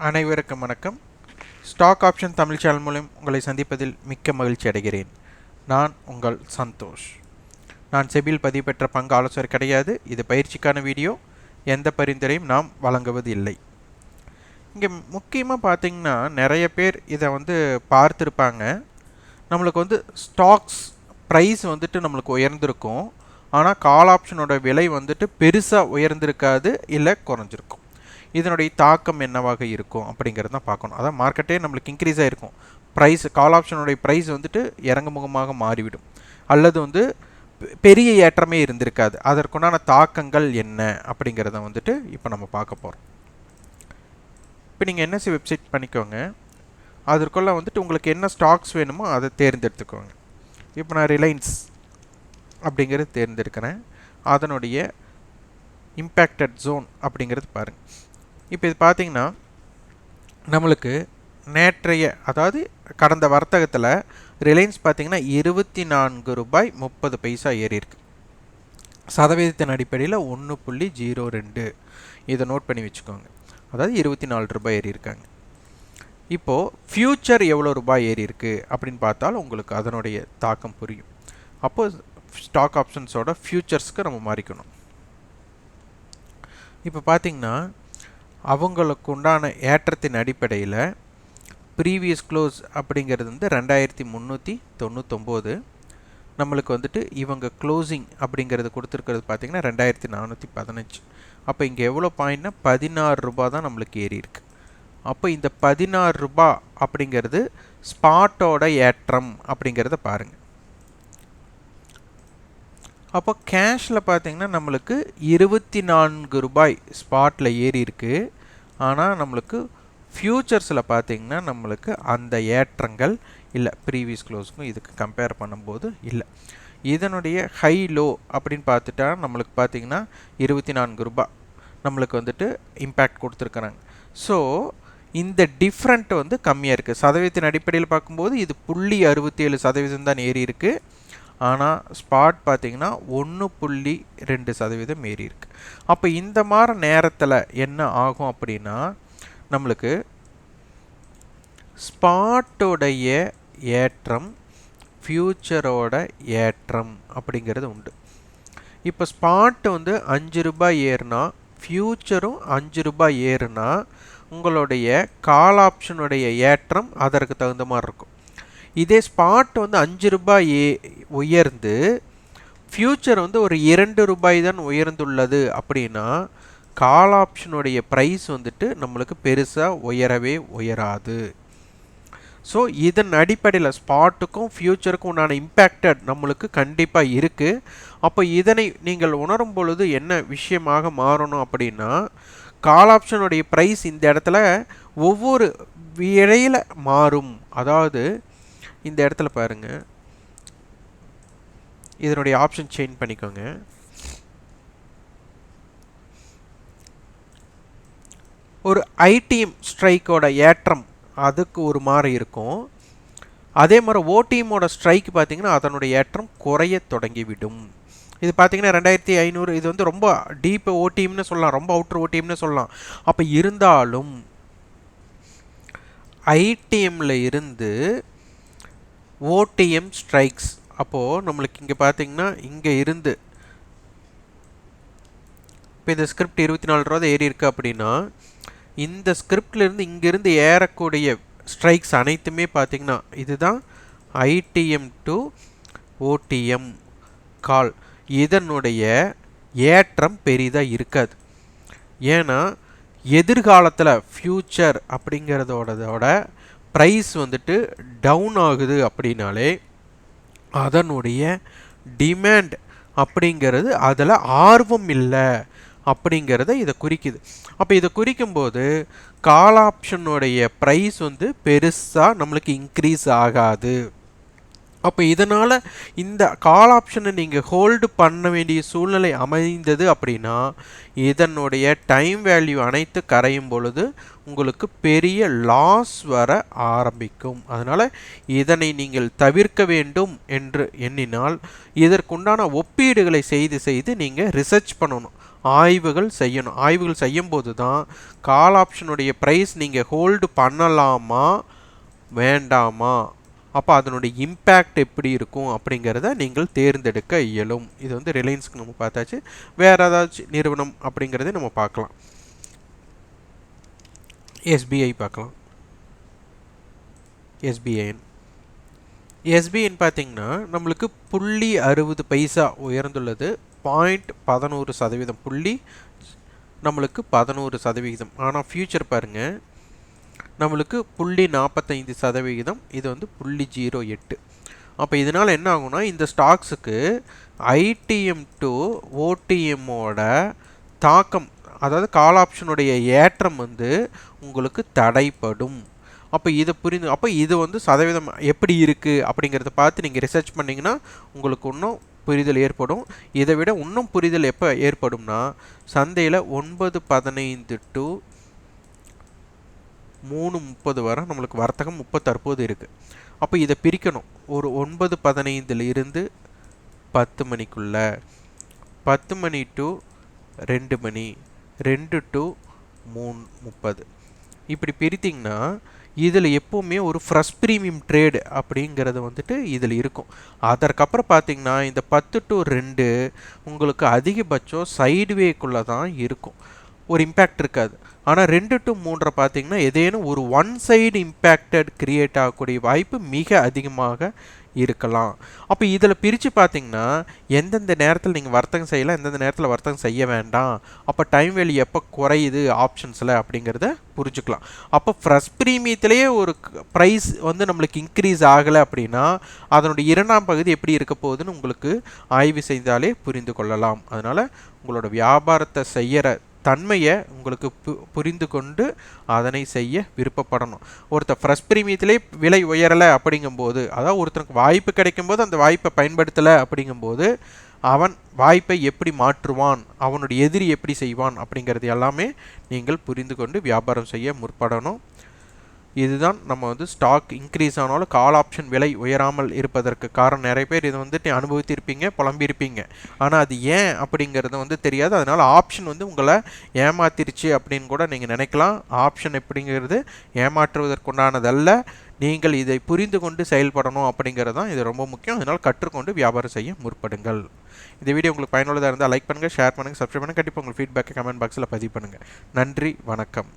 அனைவருக்கும் வணக்கம். Stock option Tamil channel மூலம் உங்களை சந்திப்பதில் மிக்க மகிழ்ச்சி அடைகிறேன். நான் உங்கள் சந்தோஷ். நான் செபியில் பதிவு பெற்ற பங்கு ஆலோசகர் கிடையாது. இது பயிற்சிக்கான வீடியோ. எந்த பரிந்துரையும் நாம் வழங்குவது இல்லை. இங்கே முக்கியமாக பார்த்தீங்கன்னா நிறைய பேர் இதை பார்த்துருப்பாங்க. நம்மளுக்கு ஸ்டாக்ஸ் ப்ரைஸ் நம்மளுக்கு உயர்ந்திருக்கும். ஆனால் கால் ஆப்ஷனோட விலை பெருசாக உயர்ந்திருக்காது, இல்லை குறைஞ்சிருக்கும். இதனுடைய தாக்கம் என்னவாக இருக்கும் அப்படிங்கிறது தான் பார்க்கணும். அதான் மார்க்கெட்டே நம்மளுக்கு இன்க்ரீஸ் ஆகிருக்கும், ப்ரைஸ் கால் ஆப்ஷனுடைய ப்ரைஸ் இறங்குமுகமாக மாறிவிடும், அல்லது பெரிய ஏற்றமே இருந்திருக்காது. அதற்குண்டான தாக்கங்கள் என்ன அப்படிங்கிறத இப்போ நம்ம பார்க்க போகிறோம். இப்போ நீங்கள் என்எஸ்சி வெப்சைட் பண்ணிக்கோங்க. அதற்குள்ளே உங்களுக்கு என்ன ஸ்டாக்ஸ் வேணுமோ அதை தேர்ந்தெடுத்துக்கோங்க. இப்போ நான் ரிலையன்ஸ் அப்படிங்கிறது தேர்ந்தெடுக்கிறேன். அதனுடைய இம்பேக்டட் ஜோன் அப்படிங்கிறது பாருங்கள். இப்போ இது பார்த்தீங்கன்னா நம்மளுக்கு நேற்றைய, அதாவது கடந்த வர்த்தகத்தில் ரிலையன்ஸ் பார்த்தீங்கன்னா 24 ரூபாய் 30 பைசா ஏறி இருக்கு. சதவீதத்தின் அடிப்படையில் 1.02. இதை நோட் பண்ணி வச்சுக்கோங்க. அதாவது 24 ரூபாய் ஏறி இருக்காங்க. இப்போது ஃப்யூச்சர் எவ்வளோ ரூபாய் ஏறி இருக்குது அப்படின்னு பார்த்தால் உங்களுக்கு அதனுடைய தாக்கம் புரியும். அப்போது ஸ்டாக் ஆப்ஷன்ஸோட ஃப்யூச்சர்ஸ்க்கு நம்ம மாறிக்கணும். இப்போ பார்த்தீங்கன்னா அவங்களுக்கு உண்டான ஏற்றத்தின் அடிப்படையில் ப்ரீவியஸ் க்ளோஸ் அப்படிங்கிறது 2399. நம்மளுக்கு இவங்க க்ளோசிங் அப்படிங்கிறது கொடுத்துருக்கிறது பார்த்திங்கன்னா 2415. அப்போ இங்கே எவ்வளோ பாயிண்ட்னா 16 ரூபா தான் நம்மளுக்கு ஏறி இருக்கு. அப்போ இந்த 16 ரூபா அப்படிங்கிறது ஸ்பாட்டோட ஏற்றம் அப்படிங்கிறத பாருங்கள். அப்போ கேஷில் பார்த்தீங்கன்னா நம்மளுக்கு 24 ரூபாய் ஸ்பாட்டில் ஏறி இருக்குது. ஆனால் நம்மளுக்கு ஃப்யூச்சர்ஸில் பார்த்தீங்கன்னா நம்மளுக்கு அந்த ஏற்றங்கள் இல்லை, ப்ரீவியஸ் க்ளோஸுக்கும் இதுக்கு கம்பேர் பண்ணும்போது இல்லை. இதனுடைய ஹை லோ அப்படின்னு பார்த்துட்டா நம்மளுக்கு பார்த்தீங்கன்னா 24 ரூபாய் நம்மளுக்கு இம்பேக்ட் கொடுத்துருக்குறாங்க. ஸோ இந்த டிஃப்ரெண்ட் கம்மியாக இருக்குது. சதவீதத்தின் அடிப்படையில் பார்க்கும்போது இது 0.67% தான் ஏறி இருக்குது. ஆனால் ஸ்பாட் பார்த்தீங்கன்னா 1.2% ஏறி இருக்கு. அப்போ இந்த மாதிரி நேரத்தில் என்ன ஆகும் அப்படின்னா நம்மளுக்கு ஸ்பாட்டோடைய ஏற்றம் ஃப்யூச்சரோட ஏற்றம் அப்படிங்கிறது உண்டு. இப்போ ஸ்பாட் 5 ரூபாய் ஏறுனா ஃப்யூச்சரும் 5 ரூபாய் ஏறுனா உங்களுடைய கால் ஆப்ஷனுடைய ஏற்றம் அதற்கு தகுந்த மாதிரி இருக்கும். இதே ஸ்பாட் 5 ரூபாய் உயர்ந்து ஃப்யூச்சர் ஒரு 2 ரூபாய் தான் உயர்ந்துள்ளது அப்படின்னா கால் ஆப்ஷனுடைய ப்ரைஸ் நம்மளுக்கு பெருசாக உயரவே உயராது. ஸோ இதன் அடிப்படையில் ஸ்பாட்டுக்கும் ஃப்யூச்சருக்கும் உண்டான இம்பேக்டட் நம்மளுக்கு கண்டிப்பாக இருக்குது. அப்போ இதனை நீங்கள் உணரும் பொழுது என்ன விஷயமாக மாறணும் அப்படின்னா கால் ஆப்ஷனுடைய ப்ரைஸ் இந்த இடத்துல ஒவ்வொரு இடையில் மாறும். அதாவது இந்த இடத்துல பாருங்கள், இதனுடைய ஆப்ஷன் சேஞ்ச் பண்ணிக்கோங்க. ஒரு ஐடிஎம் ஸ்ட்ரைக்கோட ஏற்றம் அதுக்கு ஒரு மாதிரி இருக்கும். அதே மாதிரி ஓடிஎம்மோட ஸ்ட்ரைக் பார்த்தீங்கன்னா அதனுடைய ஏற்றம் குறைய தொடங்கிவிடும். இது பார்த்தீங்கன்னா 2500. இது ரொம்ப டீப் ஓடிஎம்னு சொல்லலாம், ரொம்ப அவுட்டர் ஓடிஎம்னு சொல்லலாம். அப்போ இருந்தாலும் ஐடிஎம்மில் இருந்து ஓடிஎம் ஸ்ட்ரைக்ஸ், அப்போது நம்மளுக்கு இங்கே பார்த்தீங்கன்னா இங்கே இருந்து இப்போ இந்த ஸ்கிரிப்ட் 24 ரூபா ஏறி இருக்குது அப்படின்னா இந்த ஸ்கிரிப்ட்லேருந்து இங்கேருந்து ஏறக்கூடிய ஸ்ட்ரைக்ஸ் அனைத்துமே பார்த்தீங்கன்னா இதுதான் ஐடிஎம் டு ஓடிஎம் கால். இதனுடைய ஏற்றம் பெரிதாக இருக்காது. ஏன்னா எதிர்காலத்தில் ஃப்யூச்சர் அப்படிங்கிறதோட ப்ரைஸ் டவுன் ஆகுது அப்படின்னாலே அதனுடைய டிமாண்ட் அப்படிங்கிறது அதில் ஆர்வம் இல்லை அப்படிங்கிறத இதை குறிக்குது. அப்போ இதை குறிக்கும்போது கால் ஆப்ஷனுடைய ப்ரைஸ் பெருசாக நம்மளுக்கு இன்க்ரீஸ் ஆகாது. அப்போ இதனால் இந்த கால் ஆப்ஷனை நீங்கள் ஹோல்டு பண்ண வேண்டிய சூழ்நிலை அமைந்தது அப்படின்னா இதனுடைய டைம் வேல்யூ அனைத்து கரையும் பொழுது உங்களுக்கு பெரிய லாஸ் வர ஆரம்பிக்கும். அதனால் இதனை நீங்கள் தவிர்க்க வேண்டும் என்று எண்ணினால் இதற்குண்டான ஒப்பீடுகளை செய்து நீங்கள் ரிசர்ச் பண்ணணும். ஆய்வுகள் செய்யணும். ஆய்வுகள் செய்யும்போது தான் கால் ஆப்ஷனுடைய ப்ரைஸ் நீங்கள் ஹோல்டு பண்ணலாமா வேண்டாமா, அப்போ அதனுடைய இம்பேக்ட் எப்படி இருக்கும் அப்படிங்கிறத நீங்கள் தேர்ந்தெடுக்க இயலும். இது வந்து ரிலையன்ஸ்க்கு நம்ம பார்த்தாச்சு. வேறு ஏதாச்சும் நிறுவனம் அப்படிங்கிறத நம்ம பார்க்கலாம். எஸ்பிஐ பார்க்கலாம். எஸ்பிஐன்னு பார்த்தீங்கன்னா நம்மளுக்கு 0.60 உயர்ந்துள்ளது. 0.11%. புள்ளி நம்மளுக்கு 11%. ஆனால் ஃபியூச்சர் பாருங்கள், நம்மளுக்கு 0.45%. இது வந்து 0.08. அப்போ இதனால் என்ன ஆகும்னா, இந்த ஸ்டாக்ஸுக்கு ஐடிஎம் டு ஓடிஎம்மோட தாக்கம், அதாவது கால் ஆப்ஷனுடைய ஏற்றம் வந்து உங்களுக்கு தடைப்படும். அப்போ இதை புரிந்து, அப்போ இது வந்து சதவீதம் எப்படி இருக்குது அப்படிங்கிறத பார்த்து நீங்கள் ரிசர்ச் பண்ணிங்கன்னா உங்களுக்கு இன்னும் புரிதல் ஏற்படும். இதை விட இன்னும் புரிதல் எப்போ ஏற்படும்னா, சந்தையில் 9.15 டு 3:30 வரை நம்மளுக்கு வர்த்தகம் தற்போது இருக்குது. அப்போ இதை பிரிக்கணும். ஒரு 9:15 இருந்து 10 மணிக்குள்ள, 10 மணி டு 2 மணி, 2 டு 3:30, இப்படி பிரித்திங்கன்னா இதில் எப்போவுமே ஒரு ஃப்ரெஷ் ப்ரீமியம் ட்ரேடு அப்படிங்கிறது வந்துட்டு இதில் இருக்கும். அதற்கப்புறம் பார்த்திங்கன்னா இந்த 10 டு 2 உங்களுக்கு அதிகபட்சம் சைடுவேக்குள்ளே தான் இருக்கும், ஒரு இம்பேக்ட் இருக்காது. ஆனால் 2 டு 3 பார்த்தீங்கன்னா ஏதேனும் ஒரு ஒன் சைடு இம்பேக்டட் கிரியேட் ஆகக்கூடிய வாய்ப்பு மிக அதிகமாக இருக்கலாம். அப்போ இதில் பிரித்து பார்த்தீங்கன்னா எந்தெந்த நேரத்தில் நீங்கள் வர்த்தகம் செய்யலாம், எந்தெந்த நேரத்தில் வர்த்தகம் செய்ய வேண்டாம், அப்போ டைம் வேல்யூ எப்போ குறையுது ஆப்ஷன்ஸில் அப்படிங்கிறத புரிஞ்சுக்கலாம். அப்போ ஃப்ரெஷ் ப்ரீமியத்திலேயே ஒரு ப்ரைஸ் வந்து நம்மளுக்கு இன்க்ரீஸ் ஆகலை அப்படின்னா அதனுடைய இரண்டாம் பகுதி எப்படி இருக்க போகுதுன்னு உங்களுக்கு ஆய்வு செய்தாலே புரிந்து கொள்ளலாம். அதனால் உங்களோட வியாபாரத்தை செய்கிற தன்மையை உங்களுக்கு புரிந்து கொண்டு அதனை செய்ய விருப்பப்படணும். ஒருத்தர் ஃப்ரெஷ் ப்ரீமியத்திலே விலை உயரலை அப்படிங்கும்போது, அதாவது ஒருத்தருக்கு வாய்ப்பு கிடைக்கும்போது அந்த வாய்ப்பை பயன்படுத்தலை அப்படிங்கும்போது அவன் வாய்ப்பை எப்படி மாற்றுவான், அவனுடைய எதிரி எப்படி செய்வான் அப்படிங்கிறது எல்லாமே நீங்கள் புரிந்து கொண்டு வியாபாரம் செய்ய முற்படணும். இதுதான் நம்ம வந்து ஸ்டாக் இன்க்ரீஸ் ஆனாலும் கால் ஆப்ஷன் விலை உயராமல் இருப்பதற்கு காரணம். நிறைய பேர் இதை வந்துட்டு அனுபவித்திருப்பீங்க, புலம்பியிருப்பீங்க. ஆனால் அது ஏன் அப்படிங்கிறது வந்து தெரியாது. அதனால் ஆப்ஷன் வந்து உங்களை ஏமாத்திருச்சு அப்படின்னு கூட நீங்கள் நினைக்கலாம். ஆப்ஷன் எப்படிங்கிறது ஏமாற்றுவதற்குண்டானதல்ல. நீங்கள் இதை புரிந்து கொண்டு செயல்படணும் அப்படிங்கிறது தான் இது ரொம்ப முக்கியம். அதனால் கற்றுக்கொண்டு வியாபாரம் செய்ய முற்படுங்கள். இந்த வீடியோ உங்களுக்கு பயனுள்ளதாக இருந்தால் லைக் பண்ணுங்கள், ஷேர் பண்ணுங்கள், சப்ஸ்கிரைப் பண்ணுங்கள். கண்டிப்பாக உங்கள் ஃபீட்பேக்கை கமெண்ட் பாக்ஸில் பதிவு பண்ணுங்கள். நன்றி, வணக்கம்.